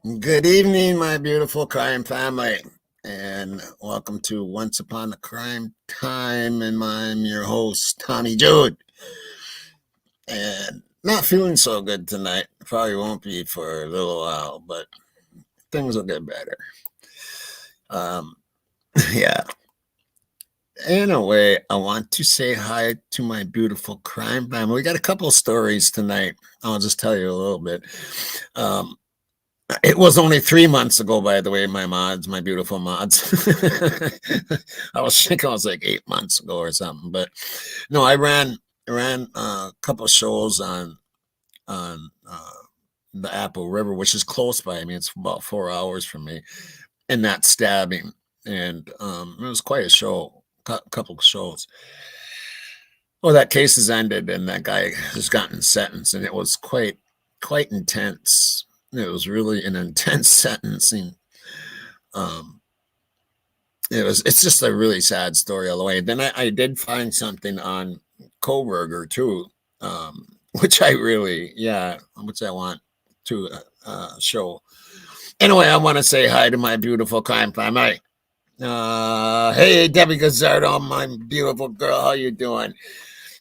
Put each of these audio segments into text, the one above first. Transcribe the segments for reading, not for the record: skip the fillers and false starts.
Good evening, my beautiful crime family, and welcome to Once Upon a Crime Time. And I'm your host, Tommy Jude. And not feeling so good tonight. Probably won't be for a little while, but things will get better. Um, yeah. In a way, I want to say hi to my beautiful crime family. We got a couple of stories tonight. I'll just tell you a little bit. Um, It was only 3 months ago, by the way, my beautiful mods. I was thinking it was like 8 months ago or something, but no, I ran a couple shows on the Apple River, which is close by me. It's about 4 hours from me, and that stabbing, and it was quite a show, couple of shows. Well, that case has ended, and that guy has gotten sentenced, and it was quite intense. It was really an intense sentencing. Um, it's just a really sad story all the way. Then I did find something on Koberger too, which I really, yeah, which I want to show. Anyway, I want to say hi to my beautiful crime family. Hey, Debbie Gazzardo, my beautiful girl, how you doing?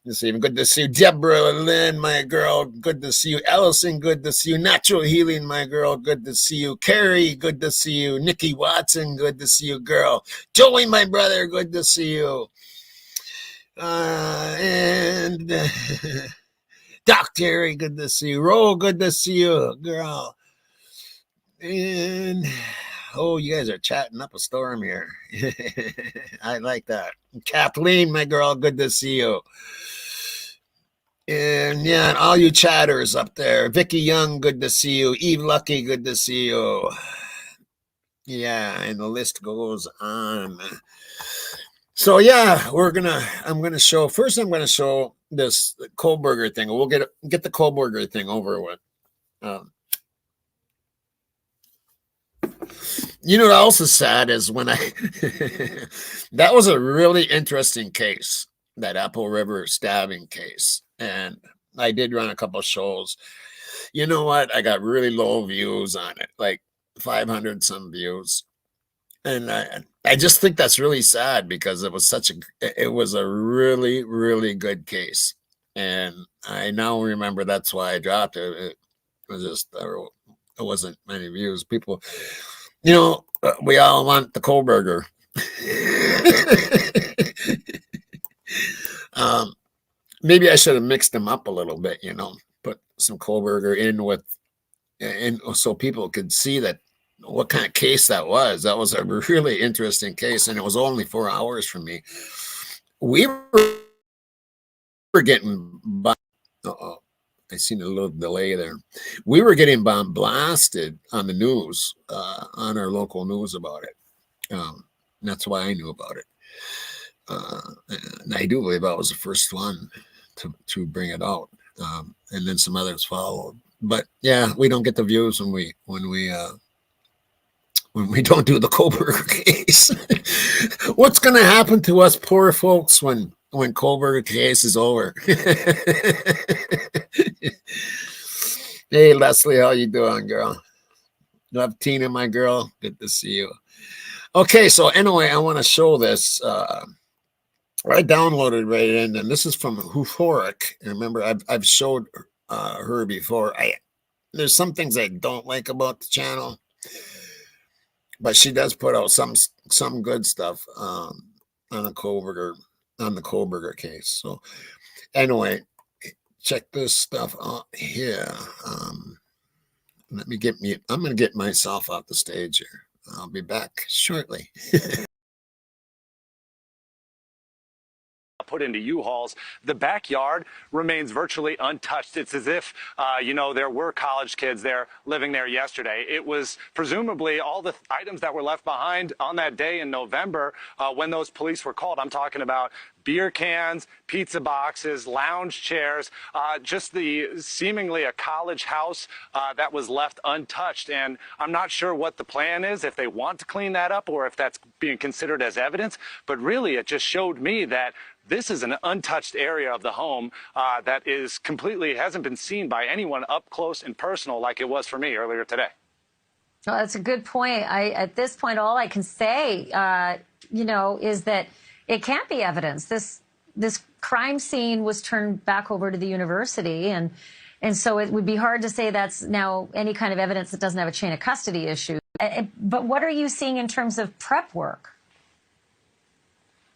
This evening, good to see you. Deborah Lynn, my girl, good to see you. Ellison, good to see you. Natural Healing, my girl, good to see you. Carrie, good to see you. Nikki Watson, good to see you, girl. Joey, my brother, good to see you. And Doc Terry, good to see you. Ro, good to see you, girl. And oh, you guys are chatting up a storm here. I like that. Kathleen, my girl, good to see you. And yeah, and all you chatters up there. Vicky Young, good to see you. Eve Lucky, good to see you. Yeah, and the list goes on. So yeah, I'm gonna show first. I'm gonna show this Kohlberger thing. We'll get the Kohlberger thing over with. Um, you know what else is sad is when I that was a really interesting case, that Apple River stabbing case, and I did run a couple of shows. You know what? I got really low views on it, like 500 some views, and I just think that's really sad because it was a really good case, and I now remember that's why I dropped it. It was just it wasn't many views. People, we all want the Kohlberger. um, Maybe I should have mixed them up a little bit. Put some Kohlberger in with, and so people could see that what kind of case that was. That was a really interesting case, and it was only 4 hours from me. We were getting by. Uh-oh. I seen a little delay there. We were getting blasted on the news, on our local news about it. That's why I knew about it. And I do believe I was the first one to bring it out, and then some others followed. But yeah, we don't get the views when we don't do the Kohlberger case. What's going to happen to us poor folks when Kohlberger case is over? Hey, Leslie, how you doing, girl? Love Tina, my girl. Good to see you. Okay, so anyway, I want to show this. I downloaded right in, and this is from Euphoric. And remember, I've showed her before. There's some things I don't like about the channel, but she does put out some good stuff on the Kohlberger case. So anyway, check this stuff out here. I'm going to get myself off the stage here. I'll be back shortly. Put into U-Hauls. The backyard remains virtually untouched. It's as if, there were college kids there living there yesterday. It was presumably all the items that were left behind on that day in November when those police were called. I'm talking about beer cans, pizza boxes, lounge chairs, just seemingly a college house that was left untouched. And I'm not sure what the plan is, if they want to clean that up or if that's being considered as evidence. But really, it just showed me that this is an untouched area of the home that hasn't been seen by anyone up close and personal like it was for me earlier today. Well, that's a good point. At this point, all I can say, is that it can't be evidence. This crime scene was turned back over to the university, and so it would be hard to say that's now any kind of evidence that doesn't have a chain of custody issue. But what are you seeing in terms of prep work?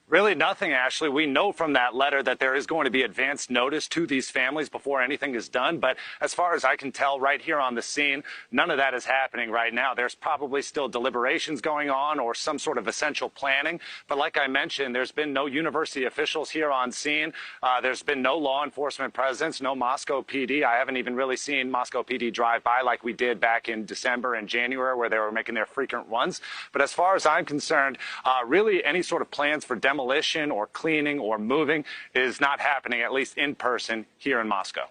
Really nothing, Ashley. We know from that letter that there is going to be advance notice to these families before anything is done. But as far as I can tell right here on the scene, none of that is happening right now. There's probably still deliberations going on or some sort of essential planning. But like I mentioned, there's been no university officials here on scene. There's been no law enforcement presence, no Moscow PD. I haven't even really seen Moscow PD drive by like we did back in December and January where they were making their frequent runs. But as far as I'm concerned, really any sort of plans for demolition or cleaning or moving is not happening, at least in person here in Moscow.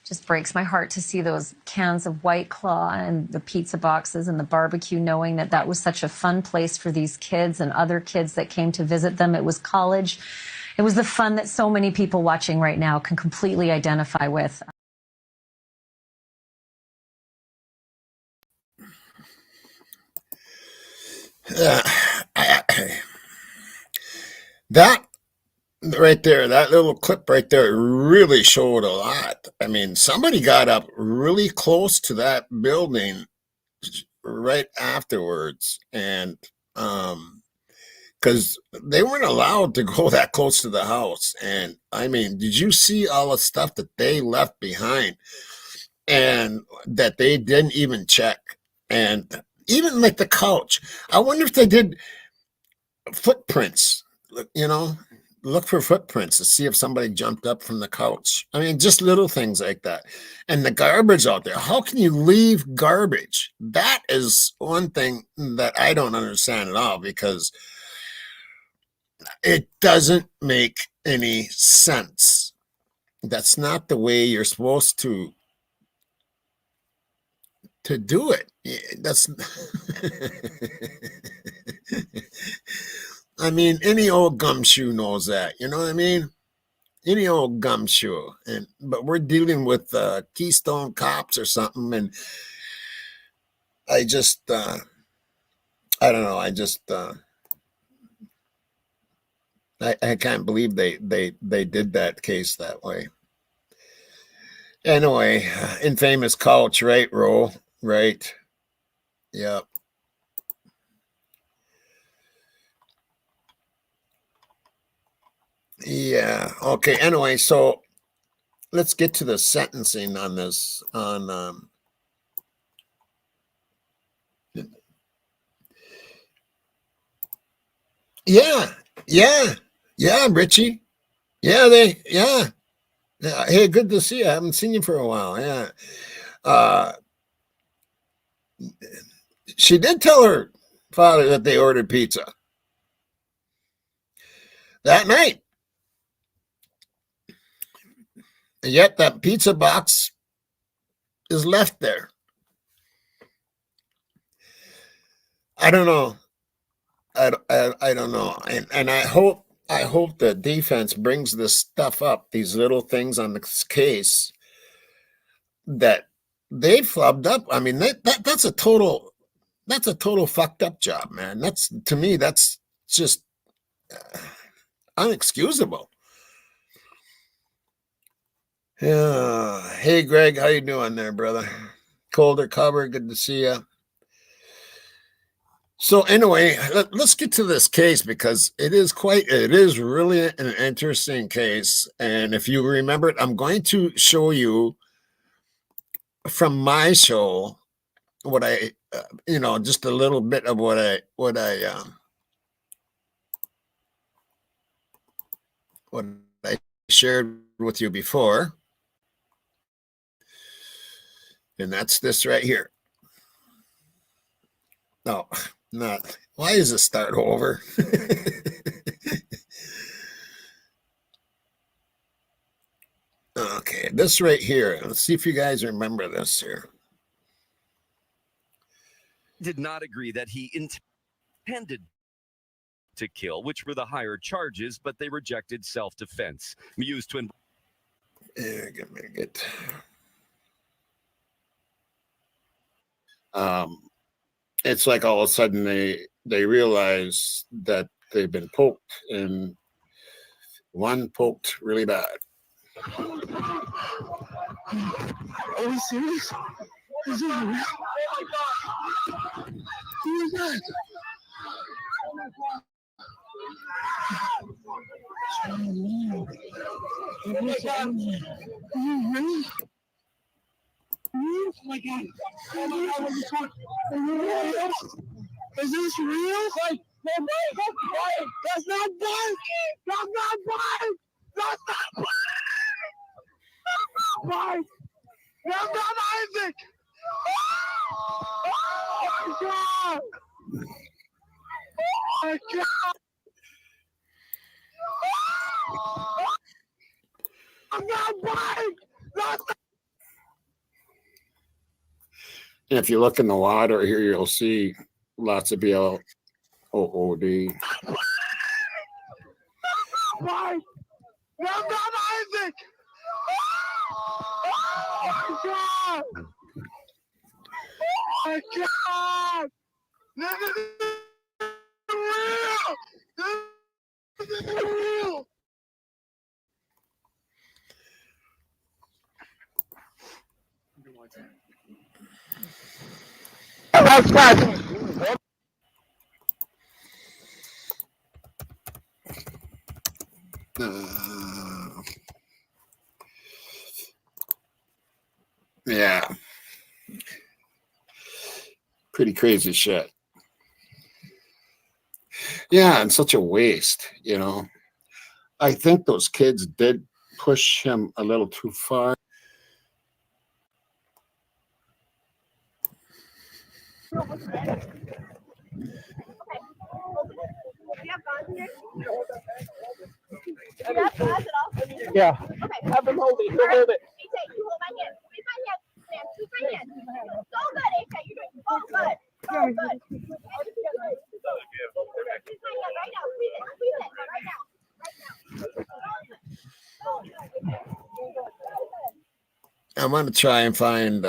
Just breaks my heart to see those cans of White Claw and the pizza boxes and the barbecue, knowing that that was such a fun place for these kids and other kids that came to visit them. It was college. It was the fun that so many people watching right now can completely identify with. That right there, that little clip right there really showed a lot. I mean, somebody got up really close to that building right afterwards, and because they weren't allowed to go that close to the house. And I mean, did you see all the stuff that they left behind and that they didn't even check? And even like the couch, I wonder if they did footprints, you know, look for footprints to see if somebody jumped up from the couch. I mean, just little things like that. And the garbage out there. How can you leave garbage? That is one thing that I don't understand at all, because it doesn't make any sense. That's not the way you're supposed to do it. That's I mean, any old gumshoe knows that. You know what I mean? Any old gumshoe. And but we're dealing with Keystone cops or something, and I just I don't know. I can't believe they did that case that way. Anyway, infamous couch, right, Ro? Right. Yep. Yeah. Okay. Anyway, so let's get to the sentencing on this. On yeah, yeah, yeah, Richie. Yeah, yeah. Hey, good to see you. I haven't seen you for a while. Yeah. Uh, she did tell her father that they ordered pizza that night. And yet that pizza box is left there. I don't know. I don't know. And I hope the defense brings this stuff up, these little things on this case that they flubbed up. I mean, that's a total fucked up job, man. That's, to me, that's just unexcusable. Yeah. Hey, Greg, how you doing there, brother? Colder cover, good to see you. So anyway, let's get to this case, because it is really an interesting case. And if you remember it, I'm going to show you from my show what just a little bit of what I shared with you before. And that's this right here. No, not. Why does it start over? Okay, this right here. Let's see if you guys remember this here. Did not agree that he intended to kill, which were the higher charges, but they rejected self-defense. Miu's twin. Give me a minute. it's like all of a sudden they realize that they've been poked, and one poked really bad. Are you serious? Is this real? Who is that? Oh my God. Are you really? Oh my God. Oh my God, what are you talking? Are you real? Is this real? Like, that's not Bart! That's not Bart! That's not Bart! That's not Isaac! Oh my God! Oh my God! I'm not Bart! That's not And if you look in the water here, you'll see lots of BLOOD. Bart! That's not Isaac! Oh my God! Oh my God! This is real! This is real! Yeah. Pretty crazy shit. Yeah, and such a waste, you know. I think those kids did push him a little too far. Yeah. Okay. Have them hold it. He'll hold it. You hold my hand. Squeeze my hand. Sam, squeeze my hand. So good, AK. You're doing so good. So good. Squeeze my hand right now. Squeeze it. Squeeze it. Right now. I want to try and find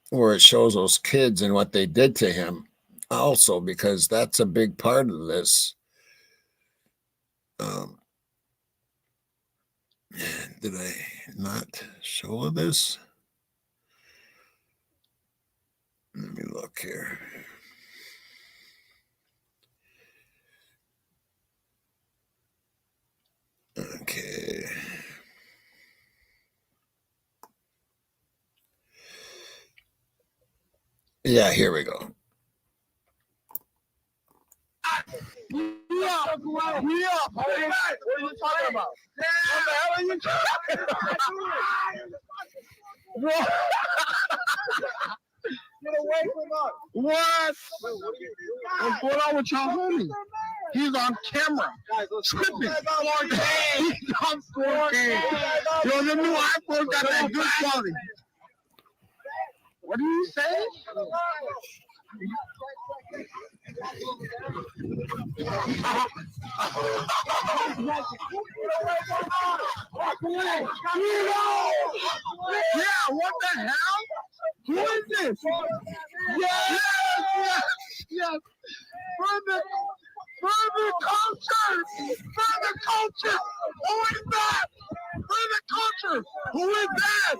where it shows those kids and what they did to him also, because that's a big part of this. Did I not show this? Let me look here. Okay. Yeah, here we go. Yeah. What are you talking about? What the hell are you talking about? Get away from us. What? What's going on with y'all homie? He's on camera. Tripping. He's on 4K. Yo, the new iPhone got that good quality. What do you say? Yeah, what the hell? Who is this? Yes, yes, yes. For the culture! For the culture! Who is that? For the culture! Who is that?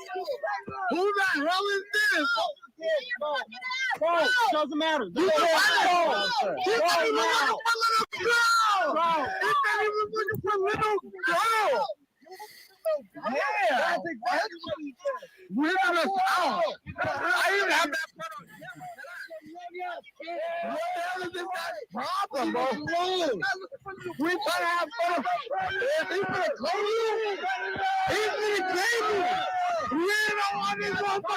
Who the hell is this? Bro, doesn't matter. He's not even looking for little girl! He's not even looking for little girl! Yeah! We're not us out! I even have that put on camera. What the hell is this guy's problem, bro? We try to have fun. He's gonna claim you. He's gonna claim you. We don't want this one, bro.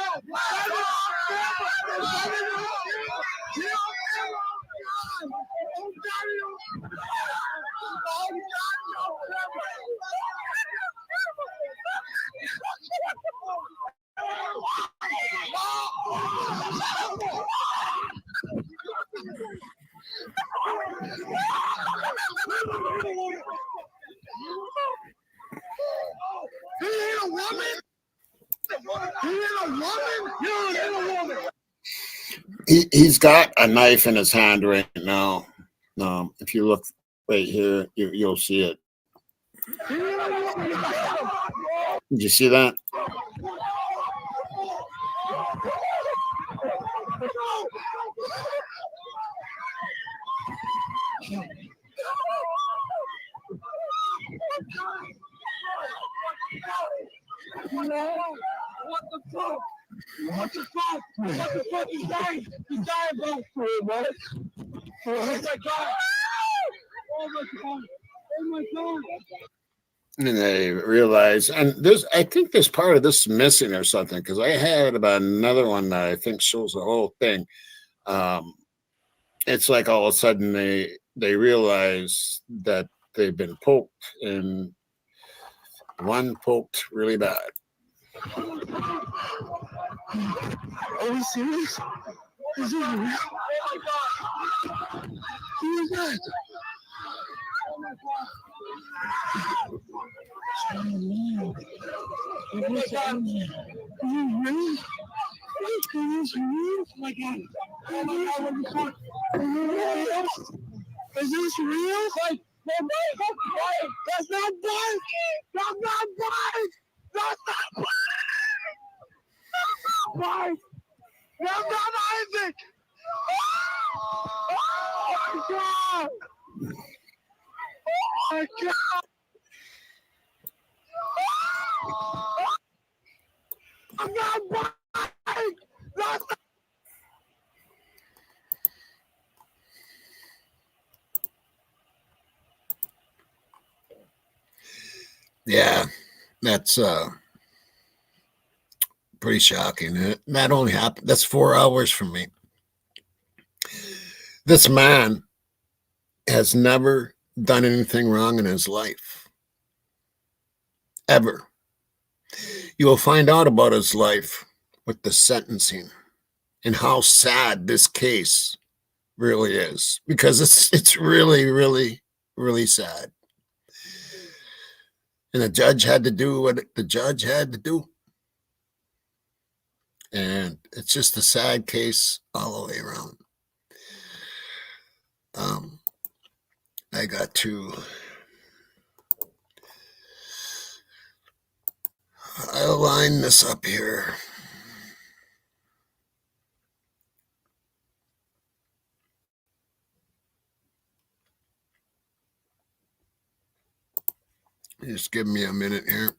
He ain't a woman. You hit a woman? You hit a woman. He's got a knife in his hand right now. If you look right here, you'll see it. Did you see that? What the fuck? What the fuck? What the fuck? He's dying. He's dying, bro. What? Oh my god. Oh my god. Oh my god. And they realize, and I think this part of this is missing or something, because I had about another one that I think shows the whole thing. It's like all of a sudden they realize that they've been poked, and one poked really bad. Are we serious? Is it real? Oh my god. Who is that? Oh my god. Oh my god. Is it real? Is this real? Oh my god. Oh my god, what the fuck? Is this real? Like, that's not Bart! That's not Bart! That's not Bart! That's not Isaac! Oh my god! Oh my god! I'm not Bart! That's not Yeah, that's pretty shocking. That only happened. That's 4 hours from me. This man has never done anything wrong in his life, ever. You will find out about his life with the sentencing and how sad this case really is, because it's really, really, really sad. And the judge had to do what the judge had to do. And it's just a sad case all the way around. I got to I'll line this up here. Just give me a minute here.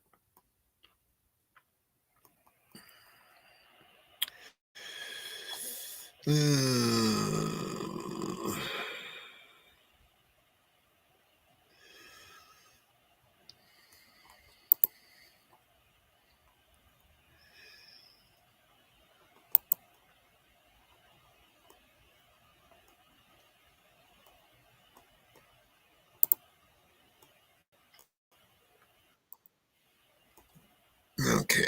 Okay.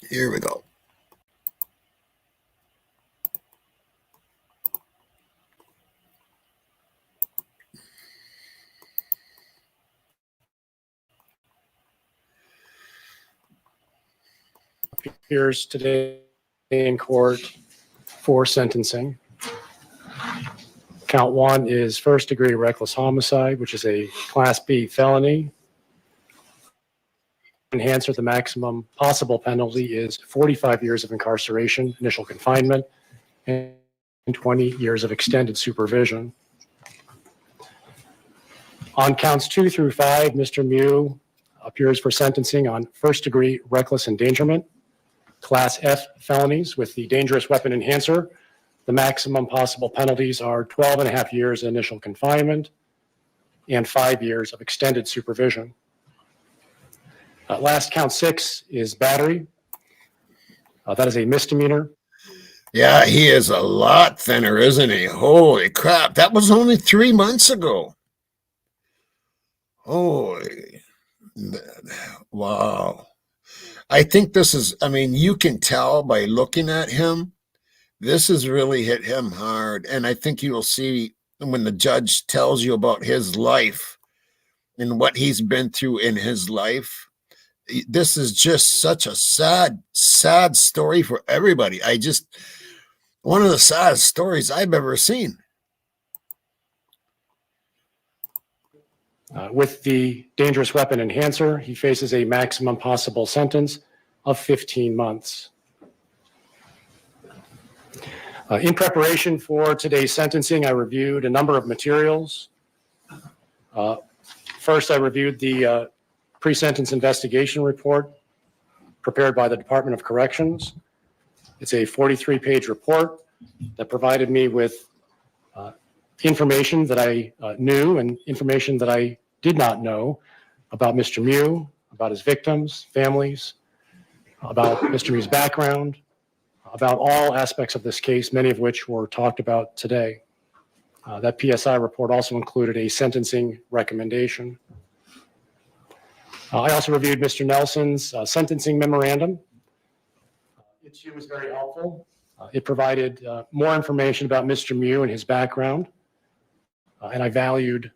Here we go. Appears today in court for sentencing. Count 1 is first-degree reckless homicide, which is a Class B felony. Enhanced with the maximum possible penalty is 45 years of incarceration, initial confinement, and 20 years of extended supervision. On counts 2 through 5, Mr. Miu appears for sentencing on first-degree reckless endangerment, Class F felonies with the dangerous weapon enhancer. The maximum possible penalties are 12.5 years initial confinement and 5 years of extended supervision. Last count 6 is battery. That is a misdemeanor. Yeah, he is a lot thinner, isn't he? Holy crap. That was only 3 months ago. Holy, wow. I think this is, I mean, you can tell by looking at him, this has really hit him hard. And I think you'll see when the judge tells you about his life, and what he's been through in his life. This is just such a sad, sad story for everybody. One of the saddest stories I've ever seen. With the dangerous weapon enhancer, he faces a maximum possible sentence of 15 months. In preparation for today's sentencing, I reviewed a number of materials. First, I reviewed the pre-sentence investigation report prepared by the Department of Corrections. It's a 43-page report that provided me with information that I knew and information that I did not know about Mr. Miu, about his victims, families, about Mr. Miu's background, about all aspects of this case, many of which were talked about today. That PSI report also included a sentencing recommendation. I also reviewed Mr. Nelson's sentencing memorandum. It too was very helpful. It provided more information about Mr. Miu and his background, and I valued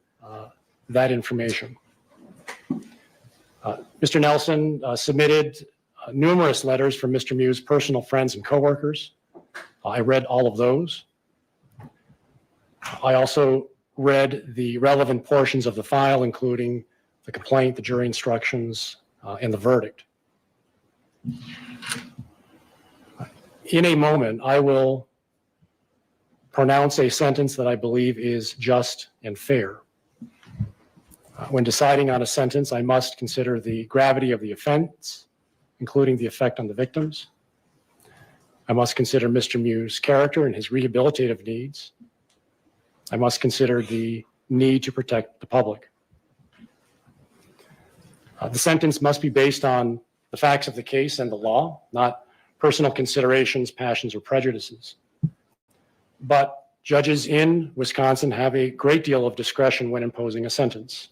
that information. Mr. Nelson submitted numerous letters from Mr. Miu's personal friends and coworkers. I read all of those. I also read the relevant portions of the file, including the complaint, the jury instructions, and the verdict. In a moment, I will pronounce a sentence that I believe is just and fair. When deciding on a sentence, I must consider the gravity of the offense, including the effect on the victims. I must consider Mr. Miu's character and his rehabilitative needs. I must consider the need to protect the public. The sentence must be based on the facts of the case and the law, not personal considerations, passions, or prejudices. But judges in Wisconsin have a great deal of discretion when imposing a sentence.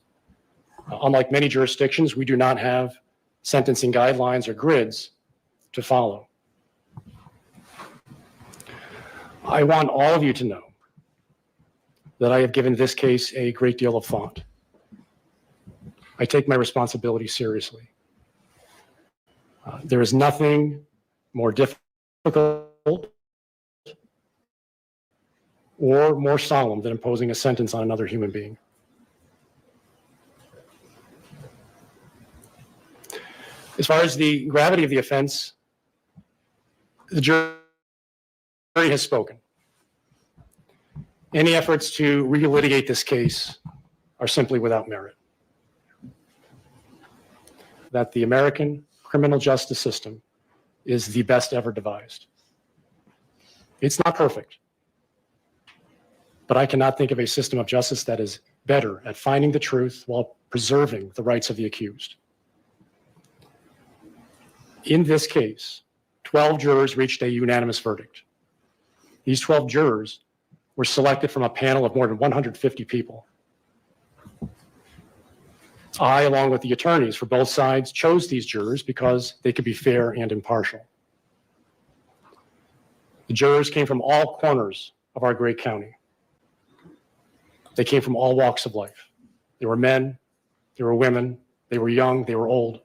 Unlike many jurisdictions, we do not have sentencing guidelines or grids to follow. I want all of you to know that I have given this case a great deal of thought. I take my responsibility seriously. There is nothing more difficult or more solemn than imposing a sentence on another human being. As far as the gravity of the offense, the jury has spoken. Any efforts to relitigate this case are simply without merit. That the American criminal justice system is the best ever devised. It's not perfect, but I cannot think of a system of justice that is better at finding the truth while preserving the rights of the accused. In this case, 12 jurors reached a unanimous verdict. These 12 jurors were selected from a panel of more than 150 people. I, along with the attorneys for both sides, chose these jurors because they could be fair and impartial. The jurors came from all corners of our great county. They came from all walks of life. They were men, they were women, they were young, they were old.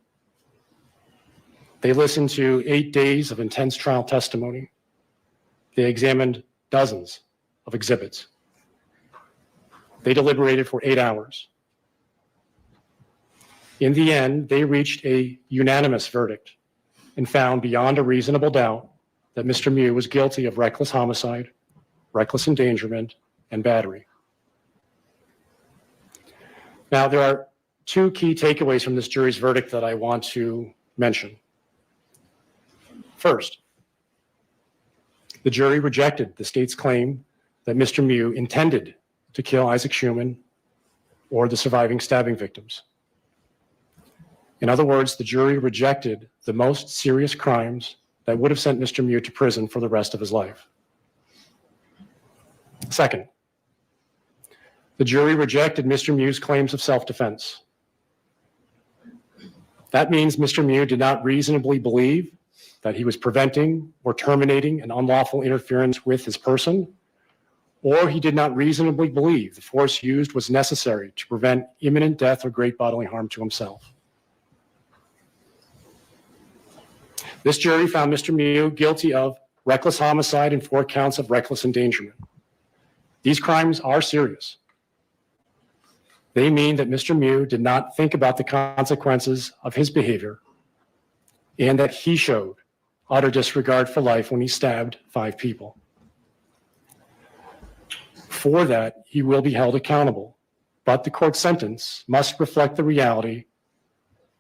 They listened to 8 days of intense trial testimony. They examined dozens of exhibits. They deliberated for 8 hours. In the end, they reached a unanimous verdict and found beyond a reasonable doubt that Mr. Miu was guilty of reckless homicide, reckless endangerment, and battery. Now, there are 2 key takeaways from this jury's verdict that I want to mention. First, the jury rejected the state's claim that Mr. Miu intended to kill Isaac Schumann or the surviving stabbing victims. In other words, the jury rejected the most serious crimes that would have sent Mr. Miu to prison for the rest of his life. Second, the jury rejected Mr. Miu's claims of self-defense. That means Mr. Miu did not reasonably believe that he was preventing or terminating an unlawful interference with his person or he did not reasonably believe the force used was necessary to prevent imminent death or great bodily harm to himself. This jury found Mr. Miu guilty of reckless homicide and 4 counts of reckless endangerment. These crimes are serious. They mean that Mr. Miu did not think about the consequences of his behavior and that he showed utter disregard for life when he stabbed 5 people. For that, he will be held accountable, but the court sentence must reflect the reality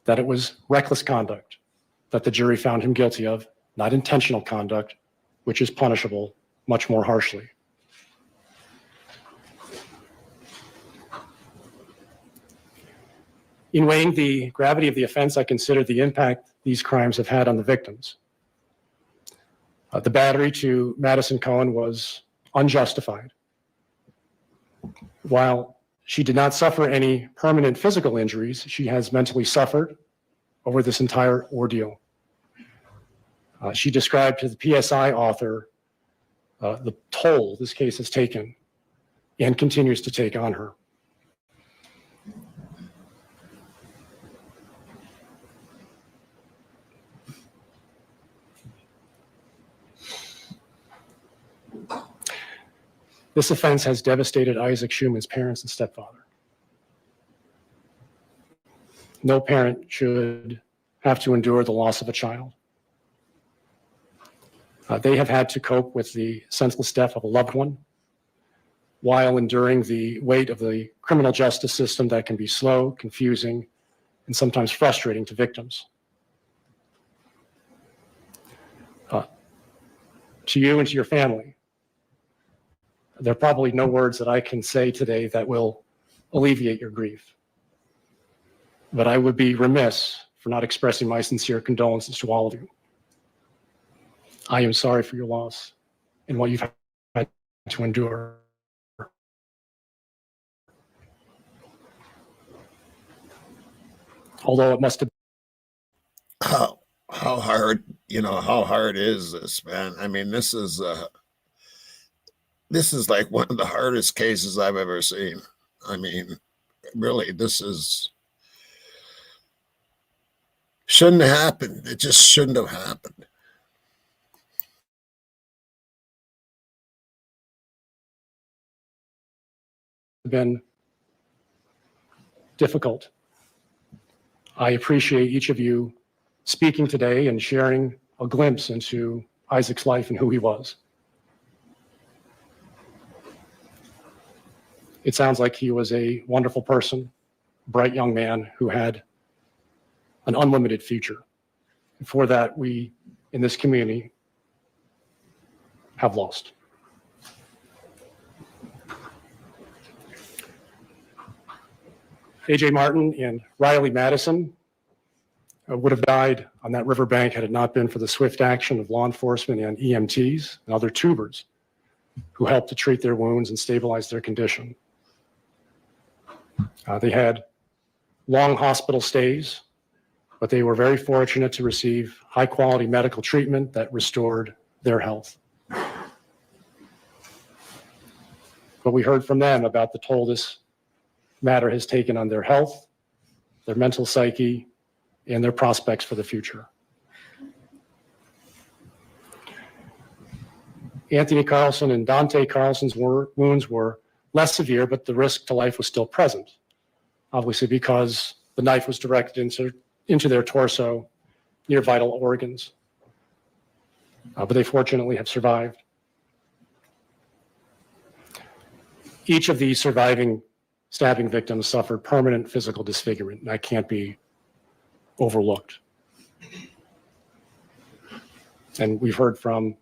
that it was reckless conduct that the jury found him guilty of, not intentional conduct, which is punishable much more harshly. In weighing the gravity of the offense, I consider the impact these crimes have had on the victims. The battery to Madison Cohen was unjustified. While she did not suffer any permanent physical injuries, she has mentally suffered over this entire ordeal. She described to the PSI author the toll this case has taken and continues to take on her. This offense has devastated Isaac Schuman's parents and stepfather. No parent should have to endure the loss of a child. They have had to cope with the senseless death of a loved one while enduring the weight of the criminal justice system that can be slow, confusing, and sometimes frustrating to victims. To you and to your family, there are probably no words that I can say today that will alleviate your grief. But I would be remiss for not expressing my sincere condolences to all of you. I am sorry for your loss and what you've had to endure. Although it must have how hard, how hard is this, man? I mean, this is like one of the hardest cases I've ever seen. I mean, really, shouldn't have happened. It just shouldn't have happened. been difficult. I appreciate each of you speaking today and sharing a glimpse into Isaac's life and who he was. It sounds like he was a wonderful person, bright young man who had an unlimited future. And for that, we in this community have lost. A.J. Martin and Riley Madison would have died on that riverbank had it not been for the swift action of law enforcement and EMTs and other tubers who helped to treat their wounds and stabilize their condition. They had long hospital stays, but they were very fortunate to receive high-quality medical treatment that restored their health. But we heard from them about the toll this matter has taken on their health, their mental psyche, and their prospects for the future. Anthony Carlson and Dante Carlson's wounds were less severe, but the risk to life was still present, obviously because the knife was directed into their torso near vital organs. But they fortunately have survived. Each of these surviving stabbing victims suffered permanent physical disfigurement, and that can't be overlooked. And we've heard from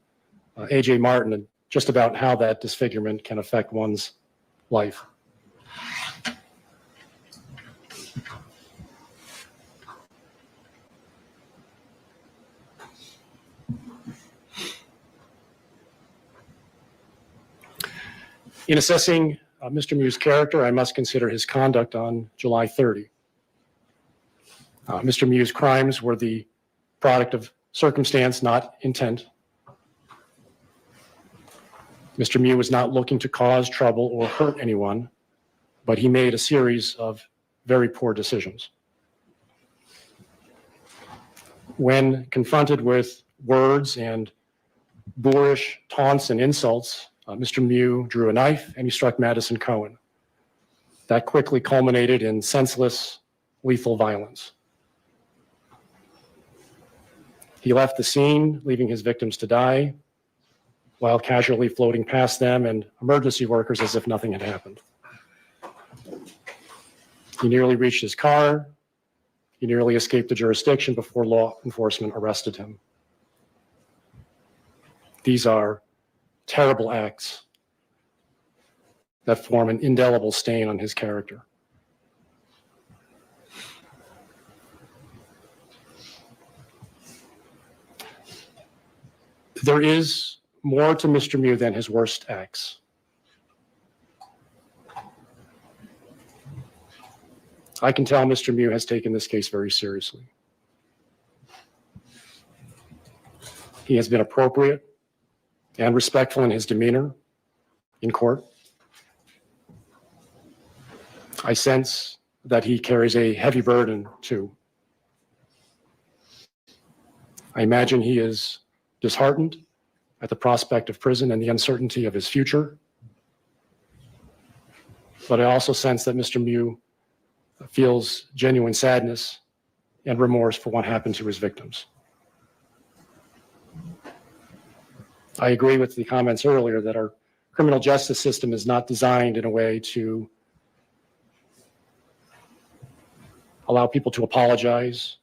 A.J. Martin just about how that disfigurement can affect one's life. In assessing Mr. Miu's character, I must consider his conduct on July 30. Mr. Miu's crimes were the product of circumstance, not intent. Mr. Miu was not looking to cause trouble or hurt anyone, but he made a series of very poor decisions. When confronted with words and boorish taunts and insults, Mr. Miu drew a knife and he struck Madison Cohen. That quickly culminated in senseless, lethal violence. He left the scene, leaving his victims to die, while casually floating past them and emergency workers as if nothing had happened. He nearly reached his car. He nearly escaped the jurisdiction before law enforcement arrested him. These are terrible acts that form an indelible stain on his character. There is more to Mr. Miu than his worst acts. I can tell Mr. Miu has taken this case very seriously. He has been appropriate and respectful in his demeanor in court. I sense that he carries a heavy burden too. I imagine he is disheartened at the prospect of prison and the uncertainty of his future. But I also sense that Mr. Miu feels genuine sadness and remorse for what happened to his victims. I agree with the comments earlier that our criminal justice system is not designed in a way to allow people to apologize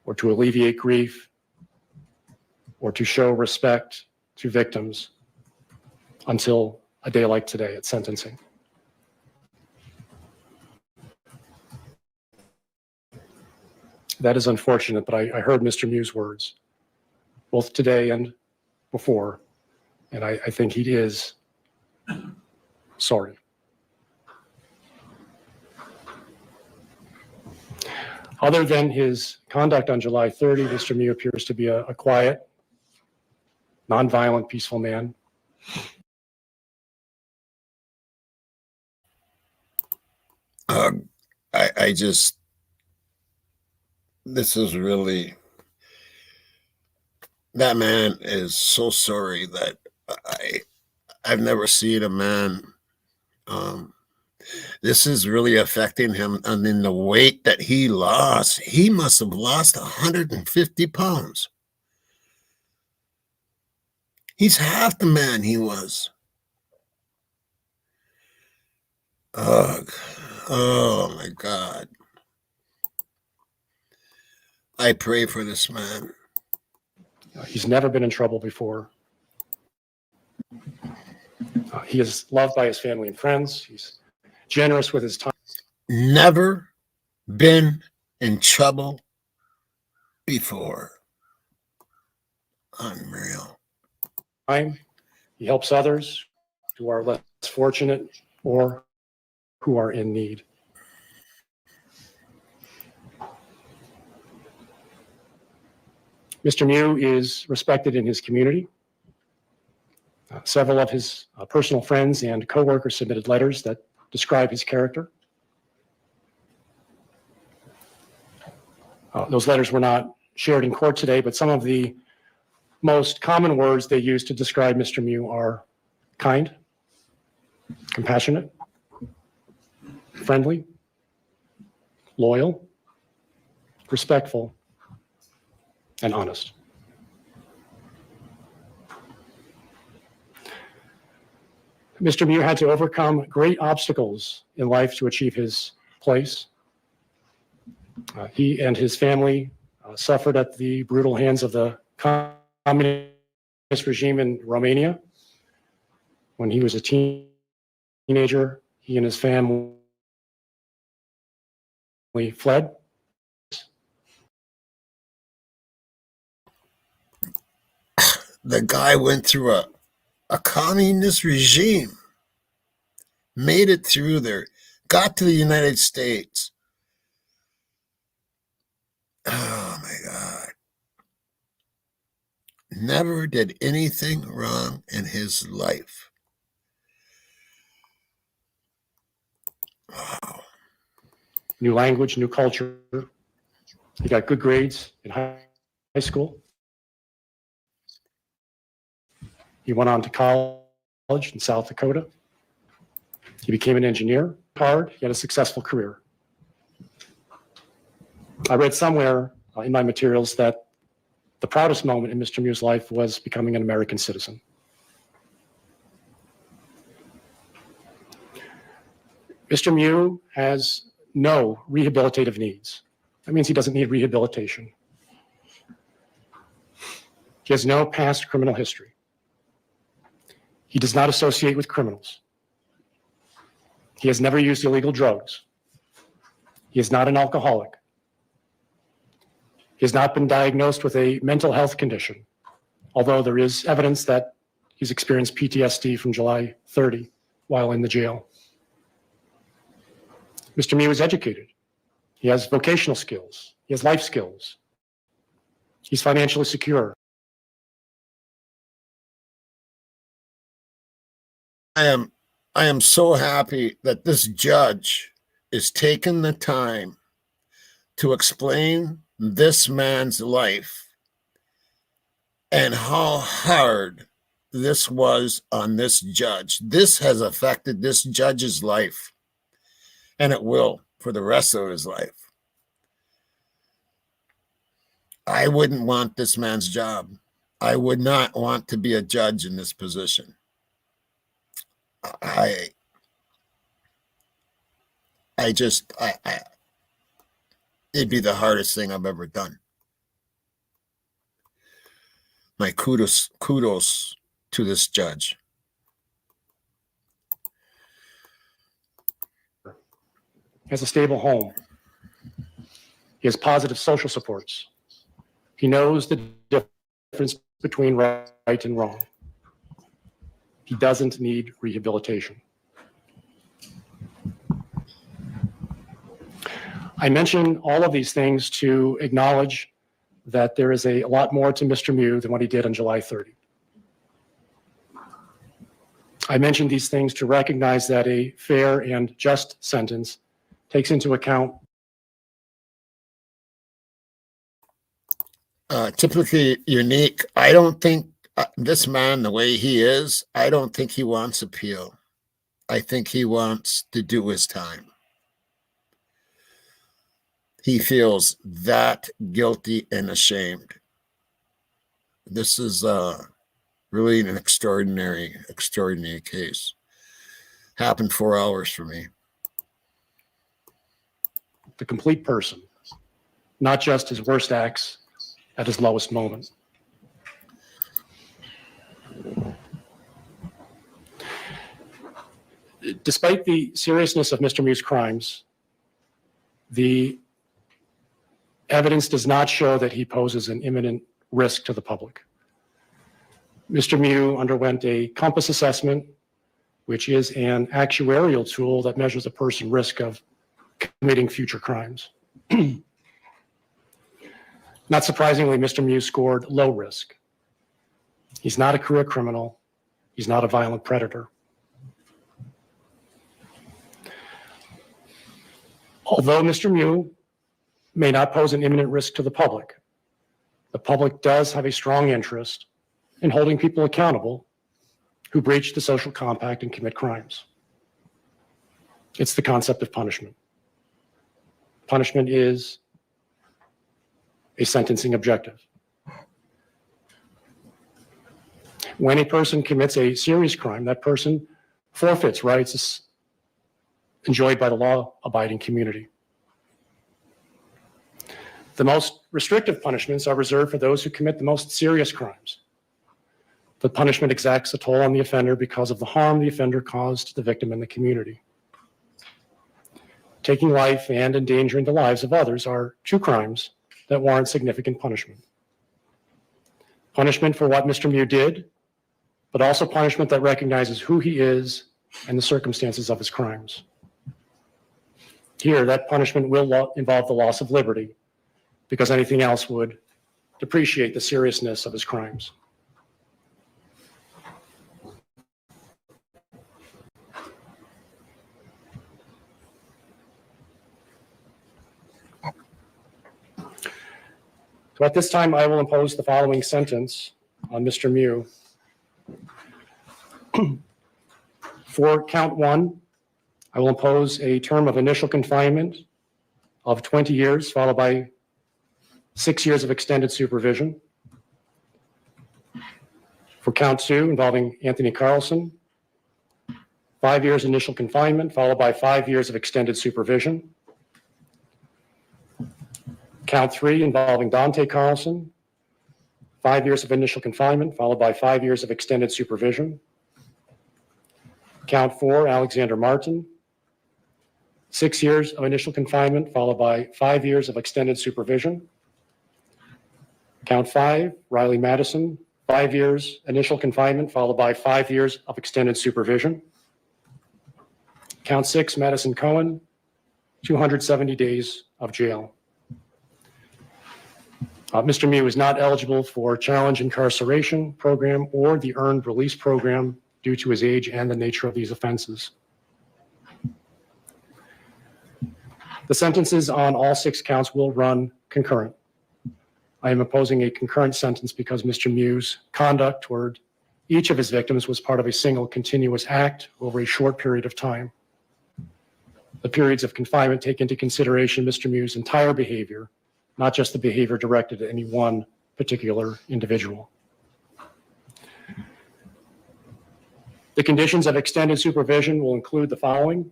or to alleviate grief or to show respect to victims until a day like today at sentencing. That is unfortunate, but I heard Mr. Miu's words, both today and before, and I think he is sorry. Other than his conduct on July 30, Mr. Miu appears to be a quiet, nonviolent, peaceful man. I just, this is really, that man is so sorry that I've never seen a man, this is really affecting him. And in the weight that he lost, he must have lost 150 pounds. He's half the man he was. Ugh. Oh my God. I pray for this man. He's never been in trouble before. He is loved by his family and friends. He's generous with his time. Never been in trouble before. Unreal. He helps others who are less fortunate or who are in need. Mr. Miu is respected in his community. Several of his personal friends and coworkers submitted letters that describe his character. Those letters were not shared in court today, but some of the most common words they use to describe Mr. Miu are kind, compassionate, friendly, loyal, respectful, and honest. Mr. Miu had to overcome great obstacles in life to achieve his place. He and his family suffered at the brutal hands of the communist regime in Romania. When he was a teenager, he and his family fled. The guy went through a communist regime, made it through there, got to the United States. Oh my God. never did anything wrong in his life. Wow. New language, new culture. He got good grades in high school. He went on to college in South Dakota. He became an engineer. Hard. He had a successful career. I read somewhere in my materials that the proudest moment in Mr. Miu's life was becoming an American citizen. Mr. Miu has no rehabilitative needs. That means he doesn't need rehabilitation. He has no past criminal history. He does not associate with criminals. He has never used illegal drugs. He is not an alcoholic. He has not been diagnosed with a mental health condition, although there is evidence that he's experienced PTSD from July 30 while in the jail. Mr. Miu is educated. He has vocational skills. He has life skills. He's financially secure. I am so happy that this judge is taking the time to explain this man's life and how hard this was on this judge. This has affected this judge's life, and it will for the rest of his life. I wouldn't want this man's job. I would not want to be a judge in this position. It'd be the hardest thing I've ever done. My kudos to this judge. He has a stable home. He has positive social supports. He knows the difference between right and wrong. He doesn't need rehabilitation. I mention all of these things to acknowledge that there is a lot more to Mr. Miu than what he did on July 30. I mention these things to recognize that a fair and just sentence takes into account typically unique. I don't think this man, the way he is, I don't think he wants appeal. I think he wants to do his time. He feels that guilty and ashamed. This is really an extraordinary case. Happened 4 hours for me. the complete person, not just his worst acts at his lowest moment. Despite the seriousness of Mr. Miu's crimes, the evidence does not show that he poses an imminent risk to the public. Mr. Miu underwent a compass assessment, which is an actuarial tool that measures a person's risk of committing future crimes. Not surprisingly, Mr. Miu scored low risk. He's not a career criminal. He's not a violent predator. Although Mr. Miu may not pose an imminent risk to the public does have a strong interest in holding people accountable who breach the social compact and commit crimes. It's the concept of punishment. Punishment is a sentencing objective. When a person commits a serious crime, that person forfeits rights enjoyed by the law-abiding community. The most restrictive punishments are reserved for those who commit the most serious crimes. The punishment exacts a toll on the offender because of the harm the offender caused to the victim and the community. Taking life and endangering the lives of others are two crimes that warrant significant punishment. Punishment for what Mr. Miu did, but also punishment that recognizes who he is and the circumstances of his crimes. Here, that punishment will involve the loss of liberty, because anything else would depreciate the seriousness of his crimes. So at this time, I will impose the following sentence on Mr. Miu. For count one, I will impose a term of initial confinement of 20 years, followed by 6 years of extended supervision. For count two, involving Anthony Carlson, 5 years initial confinement, followed by 5 years of extended supervision. Count three, involving Dante Carlson, 5 years of initial confinement, followed by 5 years of extended supervision. Count four, Alexander Martin, 6 years of initial confinement, followed by 5 years of extended supervision. Count five, Riley Madison, 5 years initial confinement, followed by 5 years of extended supervision. Count six, Madison Cohen, 270 days of jail. Mr. Miu is not eligible for challenge incarceration program or the earned release program due to his age and the nature of these offenses. The sentences on all 6 counts will run concurrent. I am imposing a concurrent sentence because Mr. Miu's conduct toward each of his victims was part of a single continuous act over a short period of time. The periods of confinement take into consideration Mr. Miu's entire behavior, not just the behavior directed at any one particular individual. The conditions of extended supervision will include the following: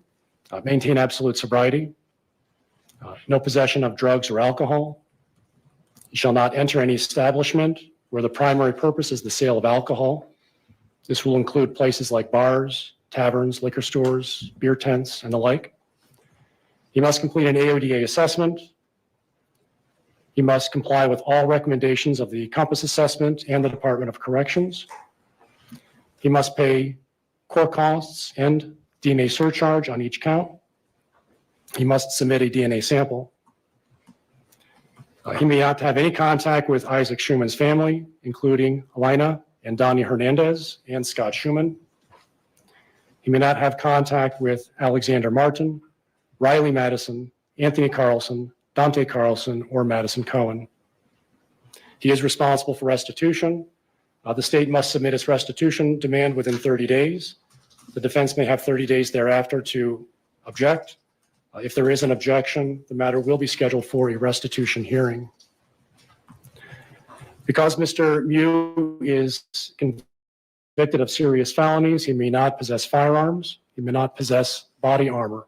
maintain absolute sobriety, no possession of drugs or alcohol. You shall not enter any establishment where the primary purpose is the sale of alcohol. This will include places like bars, taverns, liquor stores, beer tents, and the like. You must complete an AODA assessment. You must comply with all recommendations of the Compass Assessment and the Department of Corrections. He must pay court costs and DNA surcharge on each count. He must submit a DNA sample. He may not have any contact with Isaac Schumann's family, including Elena and Donnie Hernandez and Scott Schumann. He may not have contact with Alexander Martin, Riley Madison, Anthony Carlson, Dante Carlson, or Madison Cohen. He is responsible for restitution. The state must submit its restitution demand within 30 days. The defense may have 30 days thereafter to object. If there is an objection, the matter will be scheduled for a restitution hearing. Because Mr. Miu is convicted of serious felonies, he may not possess firearms. He may not possess body armor.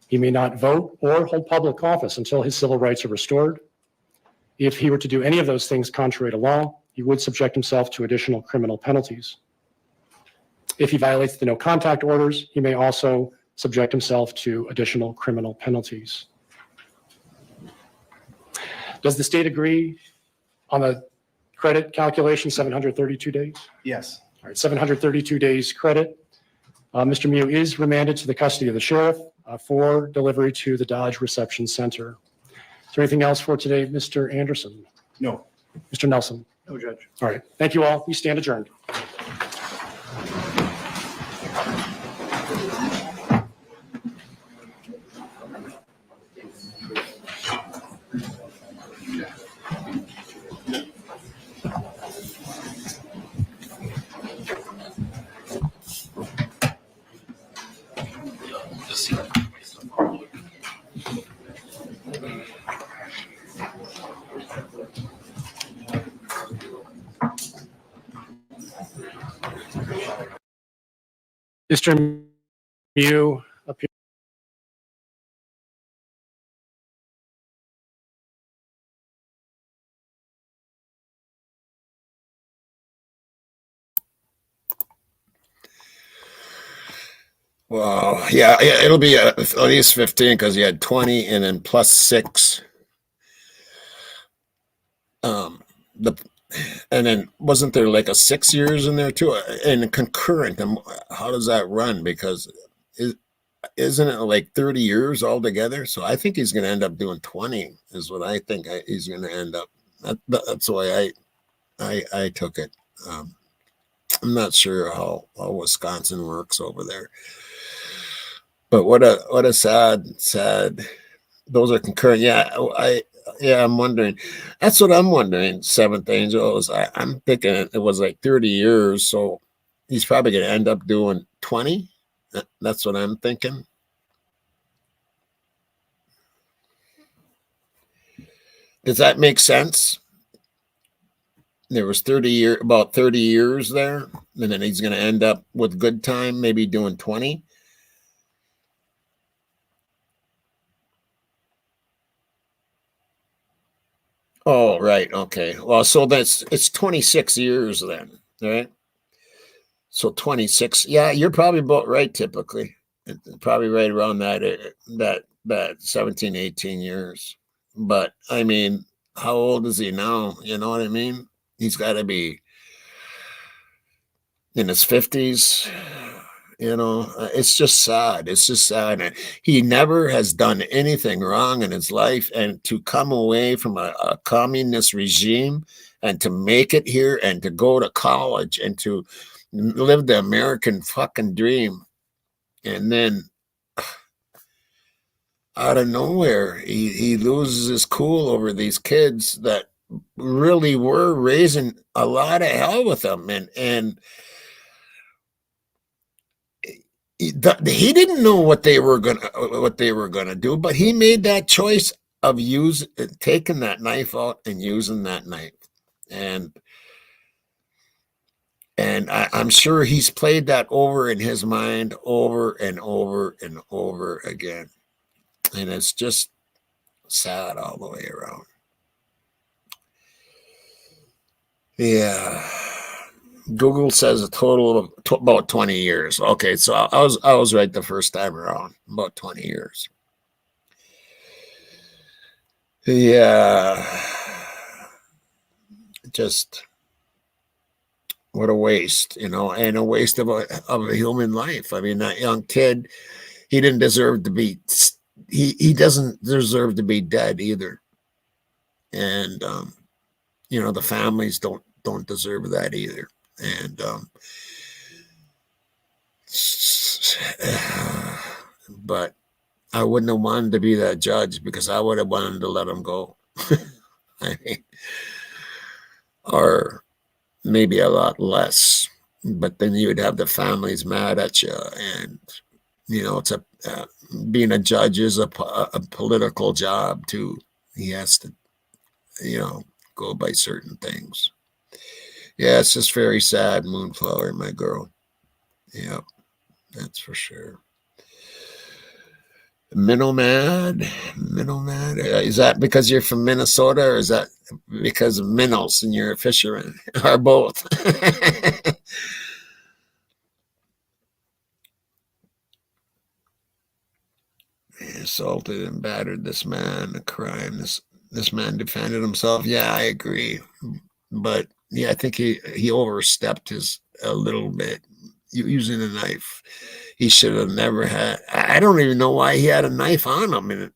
He may not vote or hold public office until his civil rights are restored. If he were to do any of those things contrary to law, he would subject himself to additional criminal penalties. If he violates the no contact orders, he may also subject himself to additional criminal penalties. Does the state agree on the credit calculation, 732 days? Yes. All right, 732 days credit. Mr. Miu is remanded to the custody of the sheriff for delivery to the Dodge Reception Center. Is there anything else for today, Mr. Anderson? No. Mr. Nelson? No, Judge. All right, thank you all. We stand adjourned. Mr. Miu, up here. Wow. Yeah, it'll be at least 15 because he had 20 and then plus 6. And then wasn't there like a 6 years in there too? And concurrent. And how does that run? Because isn't it like 30 years altogether? So I think he's going to end up doing 20 is what I think he's going to end up. That's the way I took it. I'm not sure how Wisconsin works over there. But what a sad, those are concurrent. Yeah, Yeah, I'm wondering. That's what I'm wondering. Seventh Angel is. I'm thinking it was like 30 years, so he's probably going to end up doing 20. That's what I'm thinking. Does that make sense? There was about 30 years there, and then he's going to end up with good time, maybe doing 20. Oh, right. Okay. Well, so it's 26 years then, right? So 26. Yeah, you're probably about right typically. Probably right around that 17, 18 years. But I mean, how old is he now? You know what I mean? He's got to be in his 50s. You know, it's just sad. It's just sad. And he never has done anything wrong in his life. And to come away from a communist regime and to make it here and to go to college and to live the American fucking dream. And then out of nowhere, he loses his cool over these kids that really were raising a lot of hell with him. And he didn't know what they were gonna do, but he made that choice of taking that knife out and using that knife, and I'm sure he's played that over in his mind over and over and over again, and it's just sad all the way around. Yeah. Google says a total of about 20 years. Okay, so I was right the first time around. About 20 years. Yeah. Just what a waste, and a waste of a human life. I mean, that young kid, he didn't deserve to be he doesn't deserve to be dead either. And the families don't deserve that either. And but I wouldn't have wanted to be that judge because I would have wanted to let him go. I mean, or maybe a lot less. But then you would have the families mad at you, and it's being a judge is a political job too. He has to, go by certain things. Yeah, it's just very sad, Moonflower, my girl. Yeah, that's for sure. Minnowmad. Is that because you're from Minnesota, or is that because of minnows and you're a fisherman, or both? He assaulted and battered this man. A crime. This man defended himself. Yeah, I agree, but yeah, I think he overstepped his a little bit using a knife. He should have never had. I don't even know why he had a knife on him. And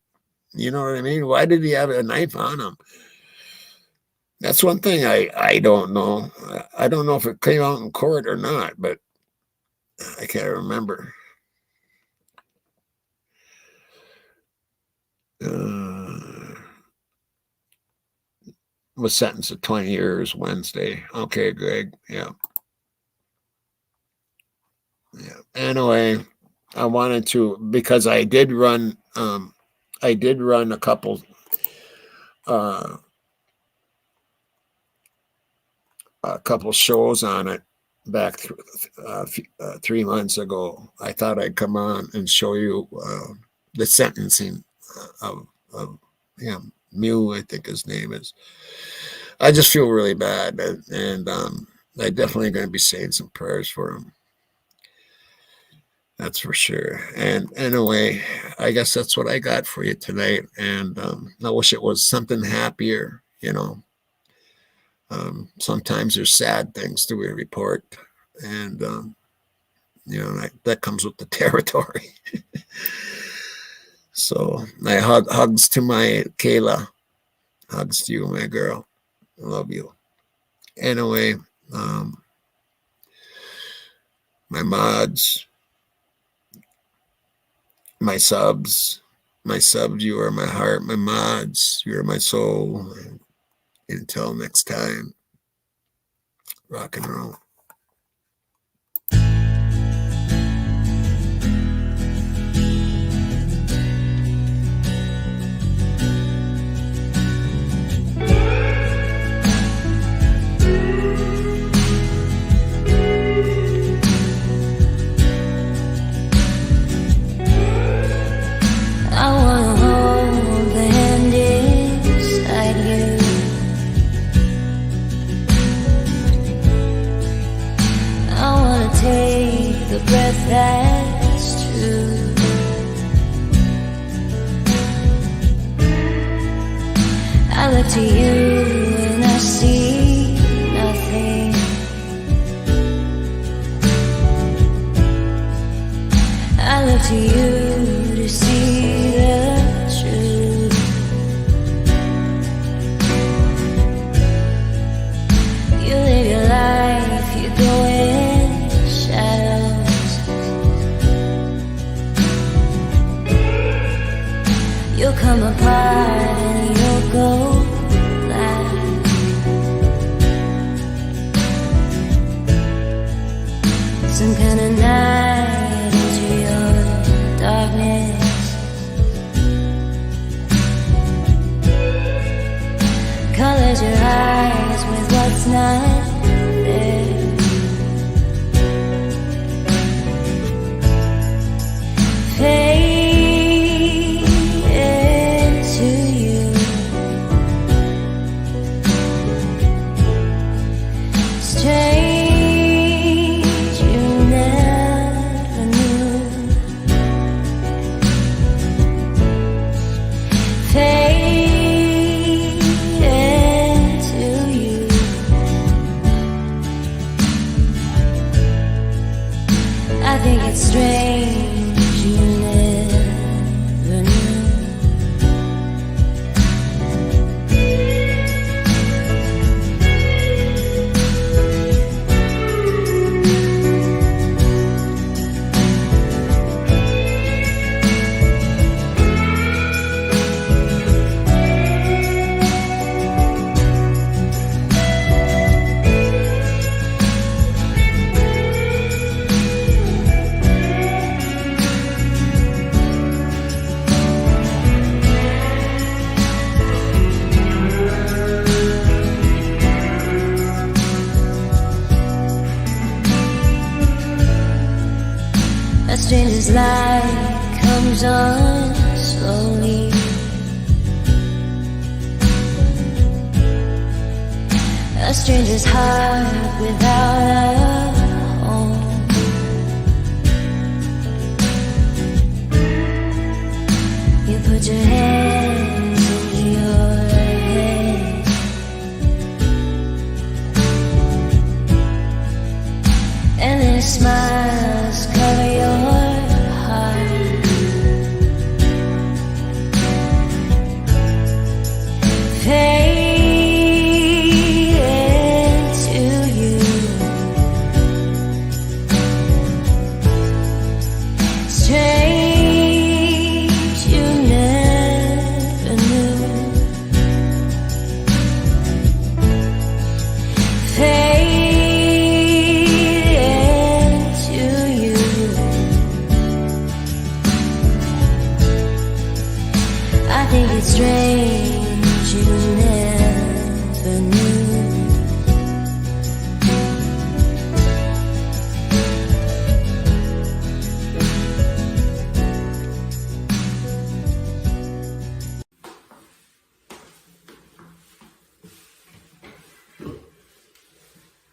you know what I mean? Why did he have a knife on him? That's one thing I don't know. I don't know if it came out in court or not, but I can't remember. Was sentenced to 20 years Wednesday. Okay, Greg. Yeah. Yeah. Anyway, I wanted to, because I did run a couple shows on it back 3 months ago. I thought I'd come on and show you the sentencing of Miu, I think his name is. I just feel really bad, and I definitely going to be saying some prayers for him. That's for sure. And anyway, I guess that's what I got for you tonight. And I wish it was something happier, sometimes there's sad things to report, and that comes with the territory. So my hugs to my Kayla, hugs to you, my girl. I love you. Anyway, my mods, my subs, My subs, you are my heart. My mods, you are my soul. And until next time, rock and roll. I wanna hold the hand inside you. I wanna take the breath that's true. I look to you and I see nothing. I look to you to see the truth. You live your life, you go in shadows. You'll come apart and you'll go black. Some kind of night into your darkness. Colors your eyes with what's not there. Fade into you. Strange you never knew. Fade into you. I think it's strange you never knew. A stranger's light comes on slowly. A stranger's heart without a home. You put your hands into your head. And then smiles cover your heart. Fade into you. Strange you never knew. I think it's strange you never knew.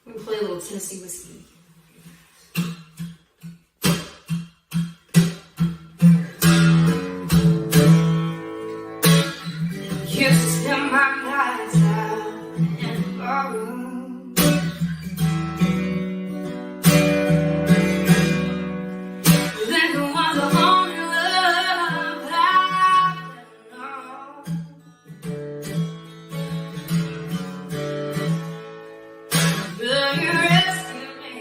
We play a little Tennessee whiskey. Used to spend my nights out in the barroom. Liquor was the only love I know. Will you rescue me?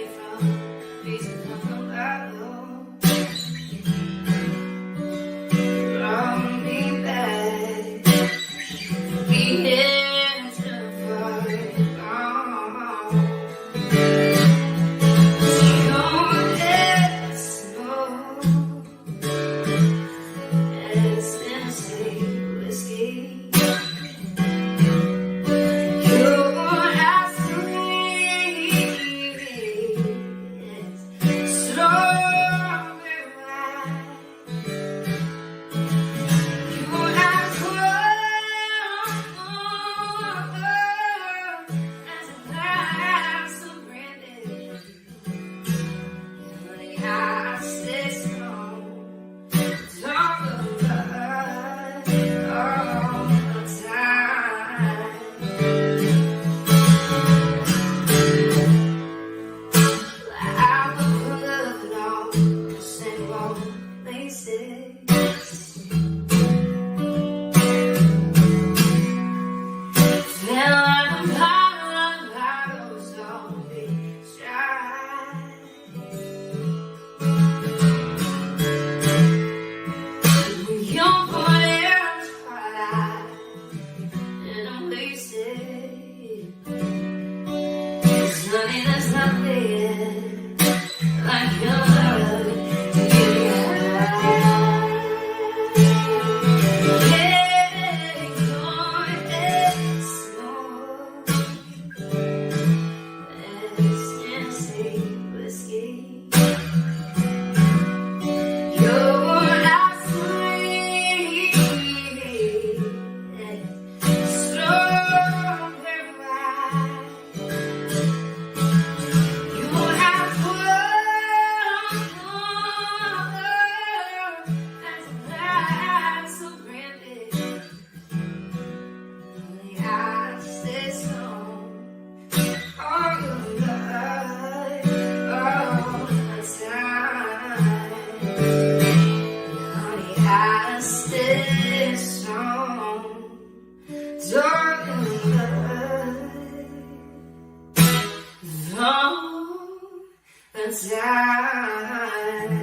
inside.